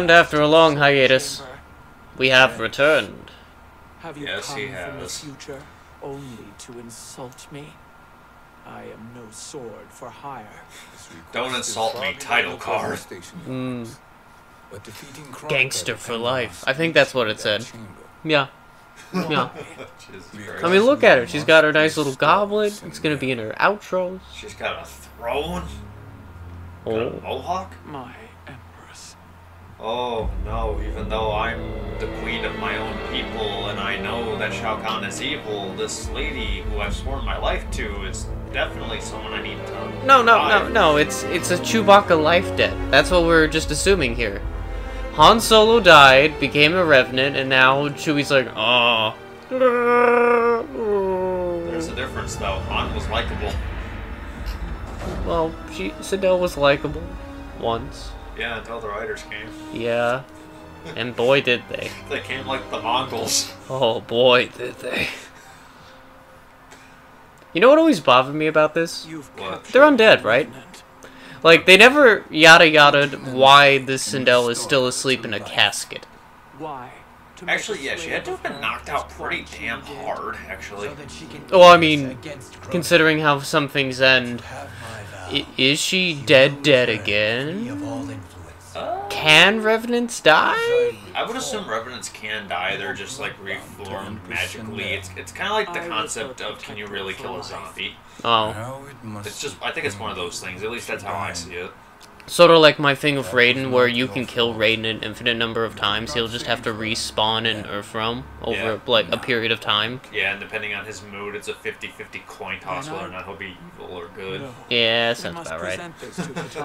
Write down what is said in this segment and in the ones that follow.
And after a long hiatus, we have returned. Have you Yes, come he from the has. future only to insult me? I am no sword for hire. Don't insult me, title card. Gangster for life. I think that's what it said. Yeah. Yeah. Jesus I mean, look at her. She's got her nice little goblet. It's gonna be in her outros. She's got a throne. Got Oh. a mohawk. My empress. Oh no, even though I'm the queen of my own people and I know that Shao Kahn is evil, this lady who I've sworn my life to is definitely someone I need to... No. It's a Chewbacca life debt. That's what we're just assuming here. Han Solo died, became a revenant, and now Chewie's like, oh. There's a difference though. Han was likable. Well, Sindel was likable. Once. Yeah, until the writers came. Yeah. And boy, did they. They came like the Mongols. Oh boy, did they. You know what always bothered me about this? What? They're undead, right? Like, they never yada-yada'd why this Sindel is still asleep in a casket. Why? Actually, yeah, she had to have been knocked out pretty damn hard, actually. Well, I mean, considering how some things end, is she dead again? Can Revenants die? I would assume Revenants can die, they're just like reformed magically. It's kind of like the concept of can you really kill a zombie? Oh. It's just, I think it's one of those things, at least that's how I see it. Sort of like my thing with Raiden, where you can kill Raiden an infinite number of times, he'll just have to respawn in Earthrealm over, like, a period of time. Yeah, and depending on his mood, it's a 50-50 coin toss whether or not he'll be evil or good. Yeah, that sounds about right.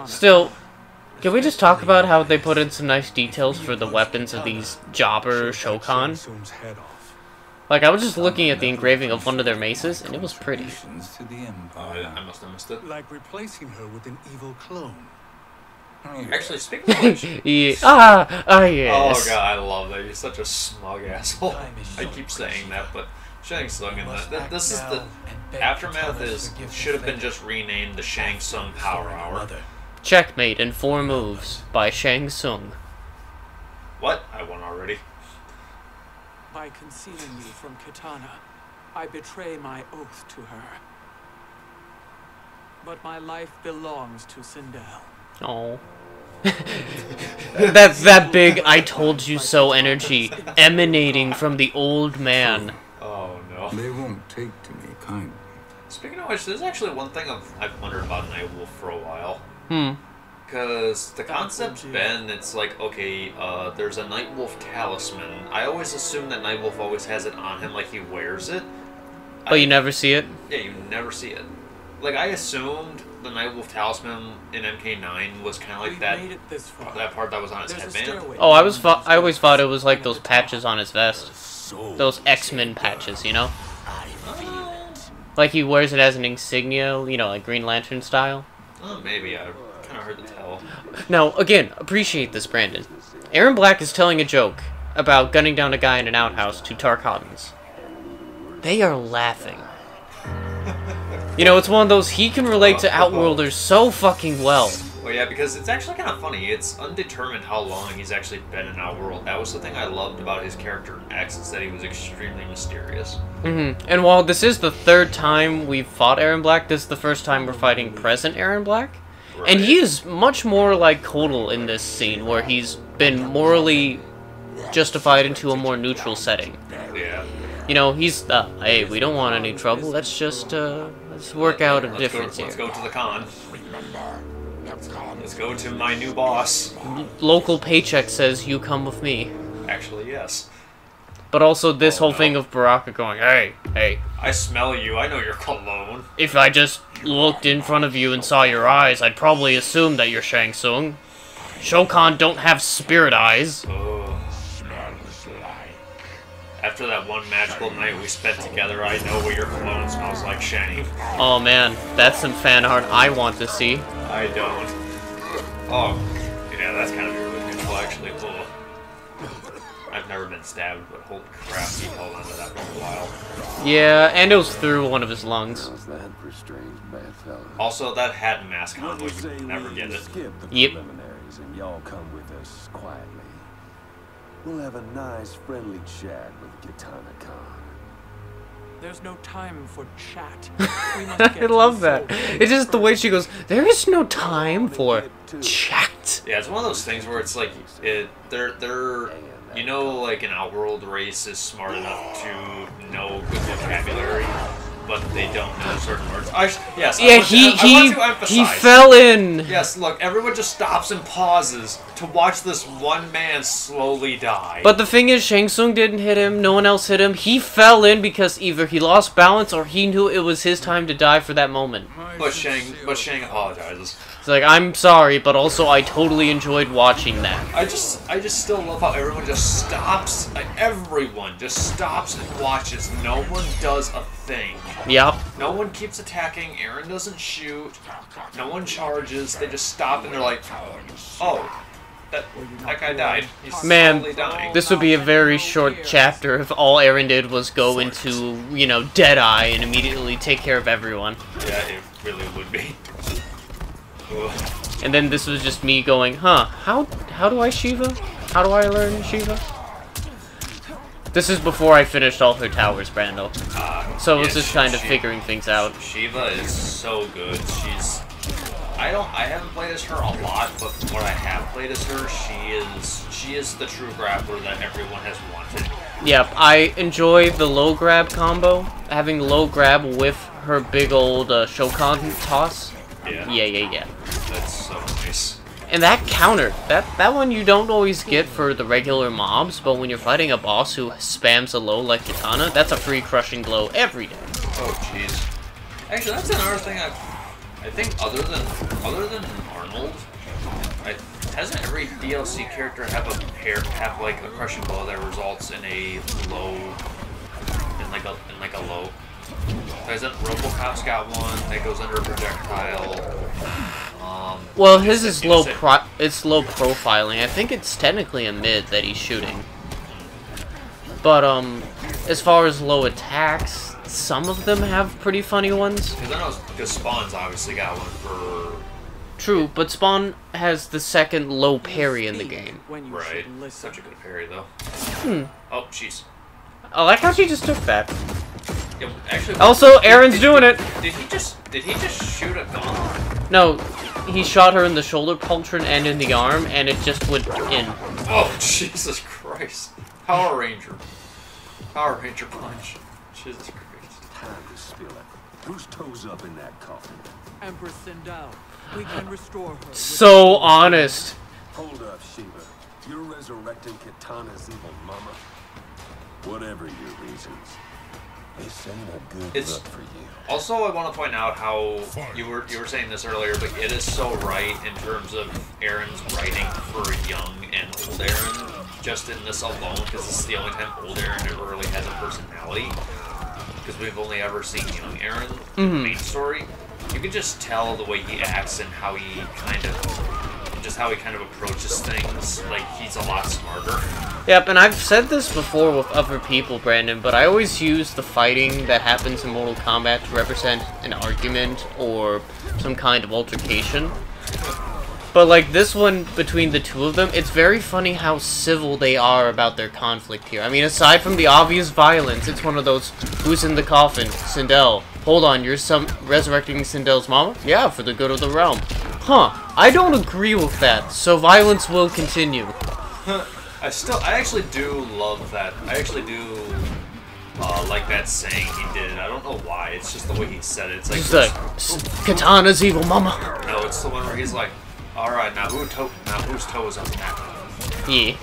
Still, can we just talk about how they put in some nice details for the weapons of these Jobber Shokan? Like, I was just looking at the engraving of one of their maces, and it was pretty. I must have missed it. Like replacing her with an evil clone. Actually, speaking of which... Yes. Oh god, I love that. You're such a smug asshole. I keep saying that, but Shang Tsung and that. This is the... Aftermath should have been just renamed the Shang Tsung Power Hour. Checkmate in 4 moves by Shang Tsung. What? I won already. By concealing you from Kitana, I betray my oath to her. But my life belongs to Sindel. Oh. That's that big I told you so energy emanating from the old man. Oh no. They won't take to me kindly. Speaking of which, there's actually one thing I've wondered about Nightwolf for a while. Because the concept's been, it's like, okay, there's a Nightwolf talisman. I always assume that Nightwolf always has it on him, like he wears it. But you never see it? Yeah, you never see it. Like, I assumed the Nightwolf talisman in MK9 was kind of like that part that was on his headband. Oh, I always thought it was like those patches on his vest. Those X-Men patches, you know? Like he wears it as an insignia, you know, like Green Lantern style. Oh, maybe. I kind of heard the tell. Now, again, appreciate this, Brandon. Aaron Black is telling a joke about gunning down a guy in an outhouse to Tarkatans. They are laughing. You know, it's one of those, he can relate to Outworlders so fucking well. Well, yeah, because it's actually kind of funny. It's undetermined how long he's actually been in Outworld. That was the thing I loved about his character in X, is that he was extremely mysterious. And while this is the 3rd time we've fought Aaron Black, this is the first time we're fighting present Aaron Black. Right. And he is much more like Kotal in this scene, where he's been morally justified into a more neutral setting. Yeah. You know, he's, hey, we don't want any trouble, let's just, let's work out a difference here. Let's go to the con. Let's go to my new boss. Local paycheck says you come with me. Actually, yes. But also this whole thing of Baraka going, hey. I smell you, I know you're cologne. If I just looked in front of you and saw your eyes, I'd probably assume that you're Shang Tsung. Shokan don't have spirit eyes. Oh. After that one magical night we spent together, I know what your cologne smells like, Shang. Oh man, that's some fan art I want to see. I don't. Oh, yeah, that's kind of really beautiful, actually. Cool. I've never been stabbed, but holy crap, he held onto that for a while. Yeah, and it was through one of his lungs. Also, that hat and mask combo, you never get it. Yep. We'll have a nice, friendly chat with Kitana-Khan. There's no time for chat. We must I get to love the that. soul It's just the way first. she goes, there is no time for chat. Yeah, it's one of those things where it's like they're you know, like an outworld race is smart enough to know good vocabulary, but they don't know certain words. Yes. Yeah, I want to emphasize. he fell in. Yes, look, everyone just stops and pauses to watch this one man slowly die. But the thing is, Shang Tsung didn't hit him. No one else hit him. He fell in because either he lost balance or he knew it was his time to die for that moment. But Shang apologizes. It's like, I'm sorry, but also I totally enjoyed watching that. I just still love how everyone just stops. Like, everyone just stops and watches. No one does a thing. Yep. No one keeps attacking. Eren doesn't shoot. No one charges. They just stop and they're like, oh, that guy died. He's Man, slowly dying. this would be a very short chapter if all Eren did was go into, you know, Deadeye and immediately take care of everyone. Yeah, it really would be. And then this was just me going, huh, how do I Shiva? How do I learn Shiva? This is before I finished all her towers, Brando. So it was just kind of figuring things out. Shiva is so good. I haven't played as her a lot, but from what I have played as her, she is the true grappler that everyone has wanted. Yep, I enjoy the low grab combo. Having the low grab with her big old Shokan toss. Yeah. Yeah. That's so nice. And that counter, that one you don't always get for the regular mobs, but when you're fighting a boss who spams a low like Kitana, that's a free crushing blow every day. Oh jeez. Actually, that's another thing I think other than Arnold, hasn't every DLC character have like a crushing blow that results in a low, in like a low. Hasn't RoboCop's got one that goes under a projectile? Well, his is low profiling. I think it's technically a mid that he's shooting. But as far as low attacks, some of them have pretty funny ones. Because Spawn's obviously got one for. True, but Spawn has the second low parry in the game. Right. Such a good parry though. Oh jeez. I like how she just took that. Yeah, actually, Also, Eren's doing it. Did he just shoot a gun? No, he shot her in the shoulder pauldron and in the arm, and it just went in. Oh Jesus Christ! Power Ranger punch. Jesus Christ. Time to spill it. Whose toes up in that coffin? Empress Sindel. We can restore her. with So honest. Hold up, Shiva. You're resurrecting Kitana's evil mama? Whatever your reasons, this ain't a good look for you. Also, I want to point out how you were saying this earlier, but it is so right in terms of Eren's writing for young and old Eren. Just in this alone, because this is the only time old Eren ever really has a personality. Because we've only ever seen young Eren in the main story. You can just tell the way he acts and how he kind of approaches things. Like, he's a lot smarter. Yep, and I've said this before with other people, Brandon, but I always use the fighting that happens in Mortal Kombat to represent an argument or some kind of altercation. But like this one between the two of them, it's very funny how civil they are about their conflict here. I mean, aside from the obvious violence, it's one of those, who's in the coffin? Sindel. Hold on, you're resurrecting Sindel's mama? Yeah, for the good of the realm. Huh, I don't agree with that, so violence will continue. I actually do love that. I actually do like that saying he did. I don't know why, it's just the way he said it. It's like, Katana's evil mama. No, it's the one where he's like, alright, now whose toe is up in that? Yeah.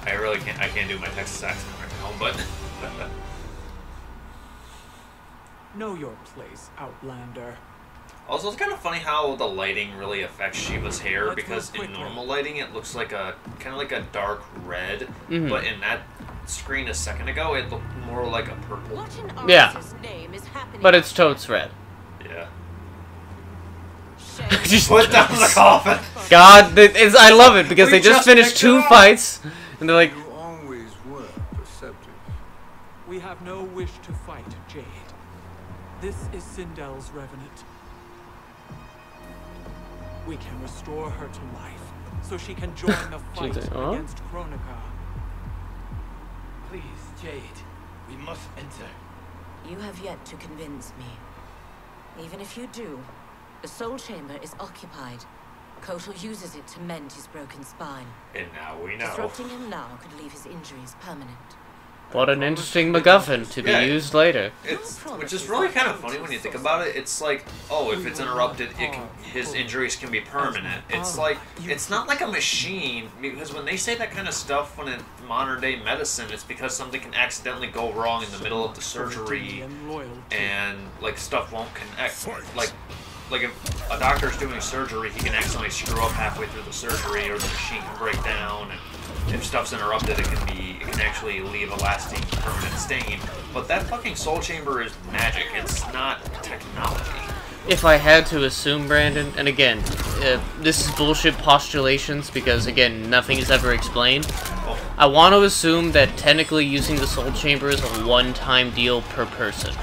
I can't do my Texas accent right now, but... Know your place, Outlander. Also, it's kind of funny how the lighting really affects Shiva's hair, because in normal lighting it looks like a kind of like a dark red, but in that screen a second ago it looked more like a purple. Yeah, but it's totes red. Yeah. Just put down the coffin. God, I love it because they just finished 2 fights, and they're like, You always were perceptive. We have no wish to fight, Jade. This is Sindel's revenant. We can restore her to life, so she can join the fight against Kronika. Please, Jade. We must enter. You have yet to convince me. Even if you do, the soul chamber is occupied. Kotal uses it to mend his broken spine. And now we know. Disrupting him now could leave his injuries permanent. What an interesting MacGuffin to be used later. Which is really kind of funny when you think about it. It's like, oh, if it's interrupted, his injuries can be permanent. It's like, it's not like a machine, because when they say that kind of stuff when in modern day medicine, it's because something can accidentally go wrong in the middle of the surgery, and like stuff won't connect. Like if a doctor's doing surgery, he can accidentally screw up halfway through the surgery, or the machine can break down, and if stuff's interrupted, it can actually leave a lasting permanent stain. But that fucking soul chamber is magic. It's not technology. If I had to assume, Brandon, and again, this is bullshit postulations because, again, nothing is ever explained. Oh. I want to assume that technically using the soul chamber is a one-time deal per person.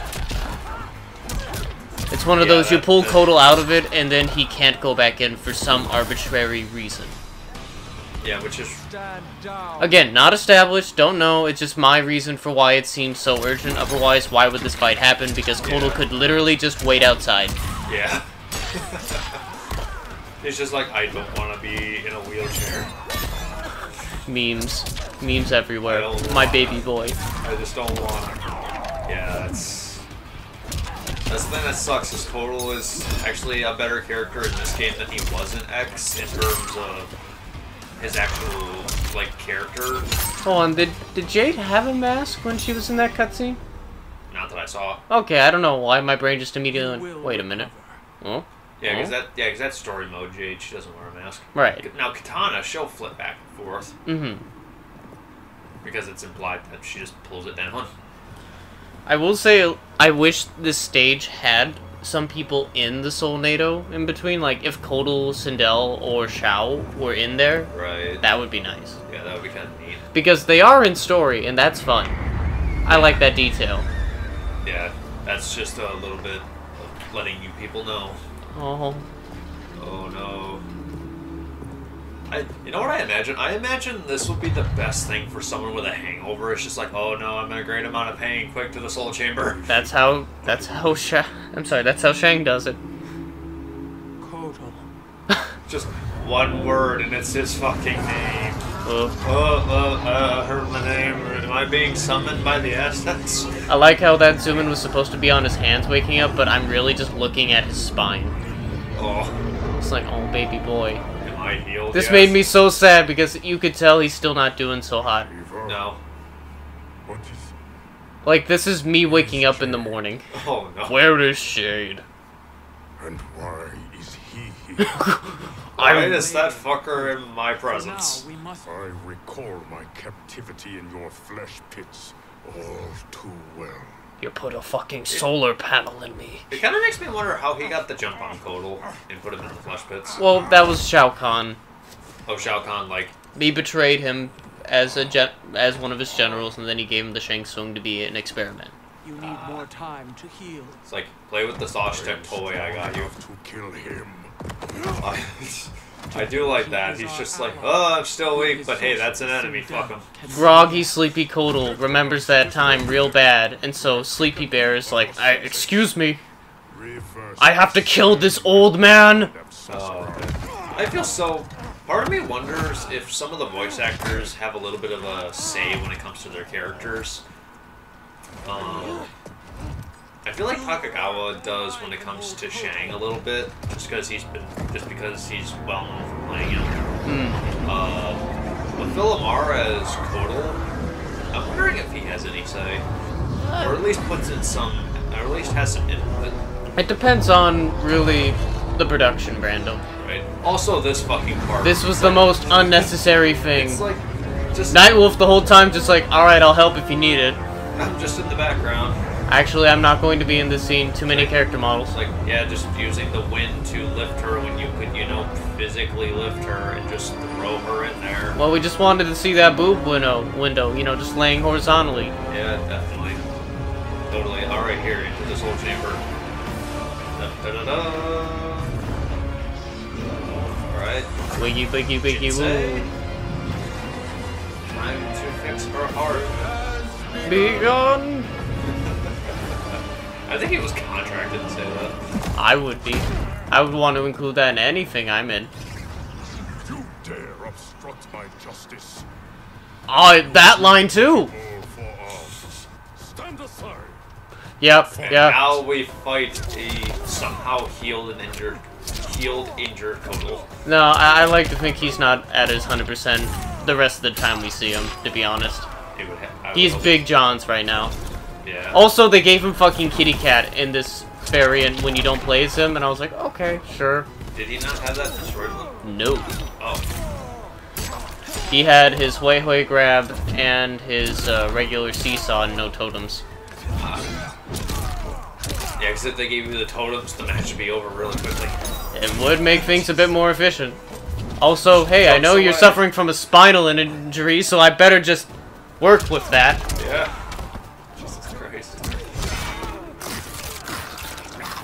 It's one of those, you pull Kotal out of it, and then he can't go back in for some arbitrary reason. Yeah, which is... Again, not established, don't know, it's just my reason for why it seems so urgent. Otherwise, why would this fight happen? Because Kotal could literally just wait outside. Yeah. It's just like, I don't want to be in a wheelchair. Memes. Memes everywhere. My baby boy. I just don't want... Yeah, that's the thing that sucks, is Kotal is actually a better character in this game than he was in X, in terms of his actual, like, character. Hold on, did Jade have a mask when she was in that cutscene? Not that I saw. Okay, I don't know why my brain just immediately went, wait a minute. Oh? Yeah, because that's story mode, Jade. She doesn't wear a mask. Right. Now, Katana, she'll flip back and forth. Mm-hmm. Because it's implied that she just pulls it down. I will say, I wish this stage had some people in the Soulnado in between. Like, if Kotal, Sindel, or Shao were in there, right, that would be nice. Yeah, that would be kind of neat. Because they are in story, and that's fun. I like that detail. Yeah, that's just a little bit of letting you people know. Oh. Oh no. You know what I imagine? I imagine this would be the best thing for someone with a hangover. It's just like, oh no, I'm in a great amount of pain. Quick to the soul chamber. That's how Shang does it. Kotal. Just one word and it's his fucking name. Heard my name. Am I being summoned by the Aztecs? I like how that zoom in was supposed to be on his hands waking up, but I'm really just looking at his spine. Oh. It's like, oh baby boy. I healed, this made me so sad because you could tell he's still not doing so hot. No. What is... Like, this is me waking up in the morning. Oh no. Where is Shade? And why is he here? Why is that fucker in my presence? I recall my captivity in your flesh pits all too well. You put a fucking solar panel in me. It kind of makes me wonder how he got the jump on Kotal and put him in the flesh pits. Well, that was Shao Kahn. Oh, Shao Kahn, like... He betrayed him as one of his generals, and then he gave him the Shang Tsung to be an experiment. You need more time to heal. It's like, play with the Sashtek toy, I got you. To kill him. I do like that. He's just like, oh, I'm still weak, but hey, that's an enemy, fuck him. Groggy Sleepy Kotal remembers that time real bad, and so Sleepy Bear is like, excuse me, I have to kill this old man! I feel so... Part of me wonders if some of the voice actors have a little bit of a say when it comes to their characters. I feel like Takagawa does when it comes to Shang a little bit, just because he's well known for playing him. With Phil Lamar as Kotal, I'm wondering if he has any say, or at least has some input. It depends on really the production, Brando. Right. Also, this fucking part. This was the most unnecessary thing. It's like just Nightwolf the whole time, just like, all right, I'll help if you need it. I'm just in the background. Actually, I'm not going to be in this scene. Too many character models. Like, yeah, just using the wind to lift her when you could, physically lift her and just throw her in there. Well, we just wanted to see that boob window, just laying horizontally. Yeah, definitely. Totally. Alright, here, into this whole chamber. Da-da-da-da. Alright. Wiggy, wiggy, wiggy, woo. Time to fix her heart. Be gone. I think he was contracted to say that. I would be. I would want to include that in anything I'm in. You dare obstruct my justice. Oh, that line too. Stand aside. Yep, And yep. now we fight a somehow healed, injured Kotal. No, I like to think he's not at his 100% the rest of the time we see him, to be honest. He's Big John's right now. Yeah. Also, they gave him fucking Kitty Cat in this variant when you don't play as him, and I was like, okay, sure. Did he not have that in this original? No. Oh. He had his Hui Hui grab and his regular seesaw and no totems. Yeah, because if they gave you the totems, the match would be over really quickly. It would make things a bit more efficient. Also, hey, I know you're suffering from a spinal injury, so I better just work with that. Yeah. Jesus Christ.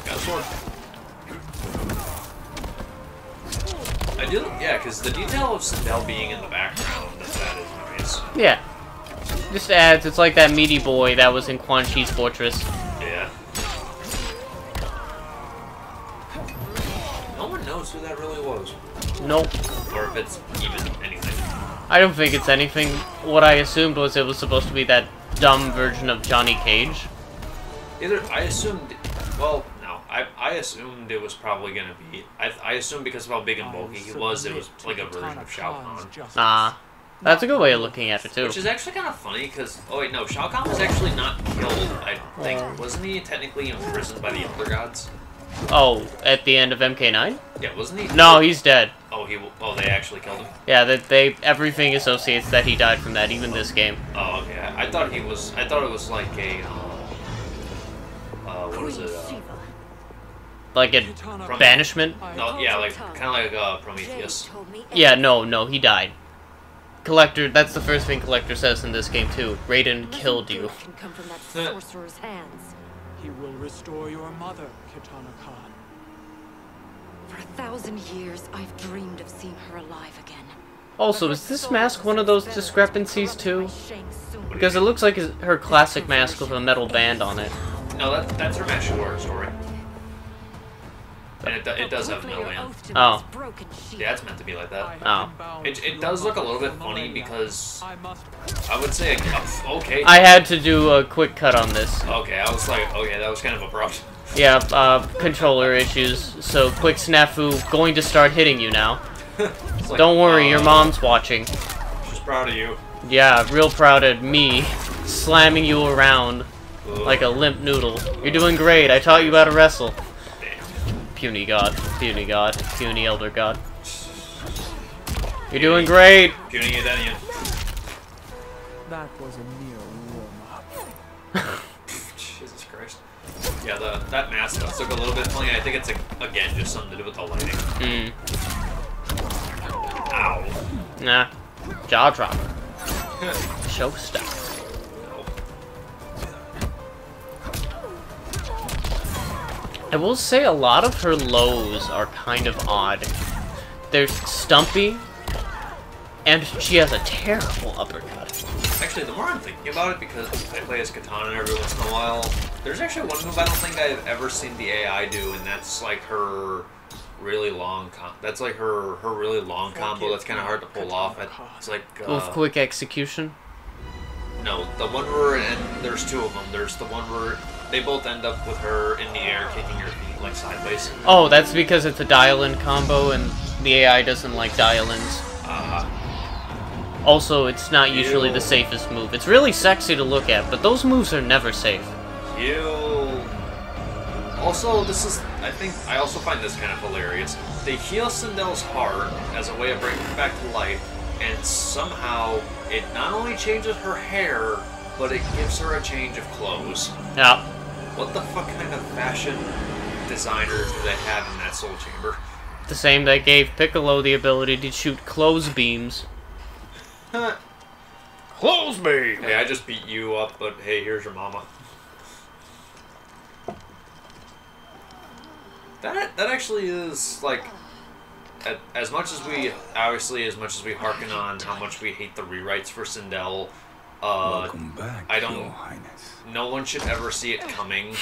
Got a sword. I do, yeah, because the detail of Sindel being in the background, that is nice. Yeah. Just adds, it's like that meaty boy that was in Quan Chi's fortress. Yeah. No one knows who that really was. Nope. Or if it's even anything. I don't think it's anything. What I assumed was it was supposed to be that dumb version of Johnny Cage. Either, I assumed, well, no, I assumed it was probably gonna be, I assumed because of how big and bulky he was, it was like a version of Shao Kahn. Ah. That's a good way of looking at it, too. Which is actually kind of funny, because, oh wait, no, Shao Kahn was actually not killed, I think. Wasn't he technically imprisoned by the Elder Gods? Oh, at the end of MK9? Yeah, wasn't he? No, he's dead. Oh, they actually killed him? Yeah, everything associates that he died from that, even this game. Oh, okay. I thought it was like a, what is it, Like a banishment? no, yeah, like, kind of like, Prometheus. Yeah, no, he died. Collector, that's the first thing Collector says in this game, too. Raiden killed you. Can come from that sorcerer's hands. He will restore your mother, Kitana Khan. For 1,000 years, I've dreamed of seeing her alive again. Also, is this mask one of those discrepancies, too? Because it looks like her classic mask with a metal band on it. No, that's her Mashua story. And it does have a metal band. Oh. Yeah, it's meant to be like that. Oh. It does look a little bit funny because I would say, okay. I had to do a quick cut on this. Okay, I was like, okay, that was kind of abrupt. Yeah, controller issues, so quick snafu, going to start hitting you now. Like, don't worry, your mom's watching. She's proud of you. Yeah, real proud of me, slamming you around like a limp noodle. You're doing great, I taught you how to wrestle. Puny god, puny elder god. You're doing great! Puny Edenian. That was a mere warm-up. Jesus Christ. Yeah, that mask does look a little bit funny. I think it's, again, just something to do with the lighting. Ow. Nah. Jaw dropper. Showstopper. I will say a lot of her lows are kind of odd. They're stumpy, and she has a terrible uppercut. Actually, the more I'm thinking about it, because I play as Katana every once in a while, there's actually one move I don't think I've ever seen the AI do, and that's like her really long that's like her really long combo that's kind of hard to pull off. It's like with quick execution. No, the one where, and there's two of them. There's the one where they both end up with her in the air kicking her feet like sideways. Oh, that's because it's a dial-in combo and the AI doesn't like dial-ins. Also, it's not usually the safest move. It's really sexy to look at, but those moves are never safe. Also, I think, I also find this kind of hilarious. They heal Sindel's heart as a way of bringing her back to life, and somehow it not only changes her hair, but it gives her a change of clothes. Yeah. What the fuck kind of fashion designers do they have in that soul chamber? The same that gave Piccolo the ability to shoot clothes beams. Clothes beam! Hey, I just beat you up, but hey, here's your mama. That actually is, like, as much as we harken on how much we hate the rewrites for Sindel, Welcome back, I don't. Your Highness. No one should ever see it coming.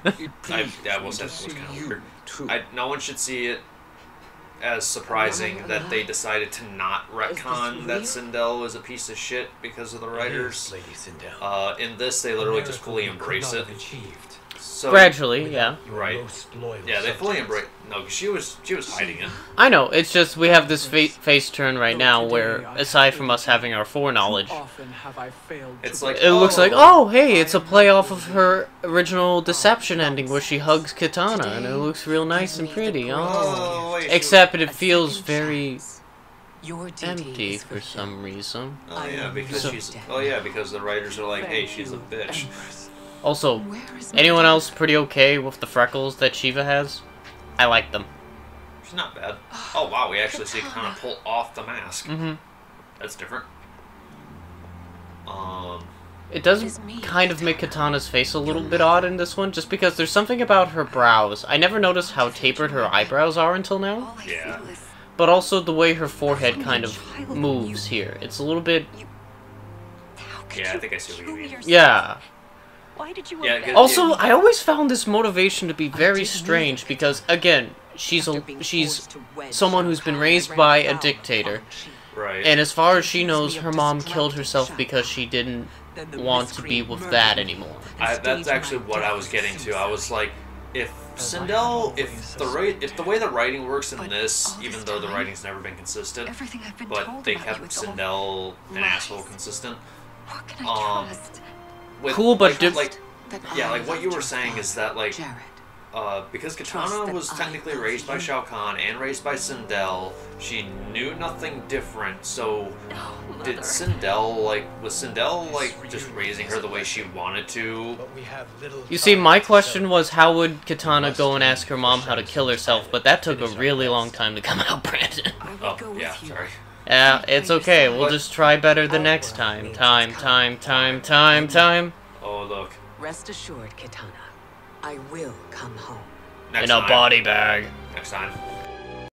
That was kind of weird. No one should see it as surprising that they decided to not retcon that Sindel is a piece of shit because of the writers. Lady Sindel. In this, they literally just fully embrace it. So, Gradually, yeah. Right. Yeah, they fully embrace. No, 'cause she was hiding it. I know. It's just we have this face turn right now where, aside from us having our foreknowledge, It's like it looks like, oh, hey, it's a play off of her original Deception ending where she hugs Kitana, and it looks real nice and pretty. Oh, wait, except it feels very empty for some reason. Oh yeah, because because the writers are like, hey, she's a bitch. Also, anyone else pretty okay with the freckles that Shiva has? I like them. She's not bad. Oh wow, we actually see Kitana pull off the mask. Mm-hmm. That's different. It does kind of make Kitana's face a little bit odd in this one, just because there's something about her brows. I never noticed how tapered her eyebrows are until now. Yeah. But also the way her forehead kind of moves here. It's a little bit... Yeah, I think I see what you mean. Yeah. Why did you Also, I always found this motivation to be very strange because, again, she's someone who's been raised by a dictator. Right. And as far as she knows, her mom killed herself because she didn't want to be with that anymore. That's actually what I was getting to. I was like, if Sindel, if the way the writing works in this, even though the writing's never been consistent, but they kept Sindel an asshole consistent. Cool, but like what you were saying is that like because Kitana was technically raised by Shao Kahn and raised by Sindel, she knew nothing different. So did Sindel was Sindel just raising her the way she wanted to? You see, my question was how would Kitana go and ask her mom how to kill herself, but that took a really long time to come out, Brandon. Oh, yeah, sorry. Yeah, it's okay. We'll just try better the next time. Time. Oh, look. Rest assured, Kitana. I will come home. Next in a time. body bag. Next time.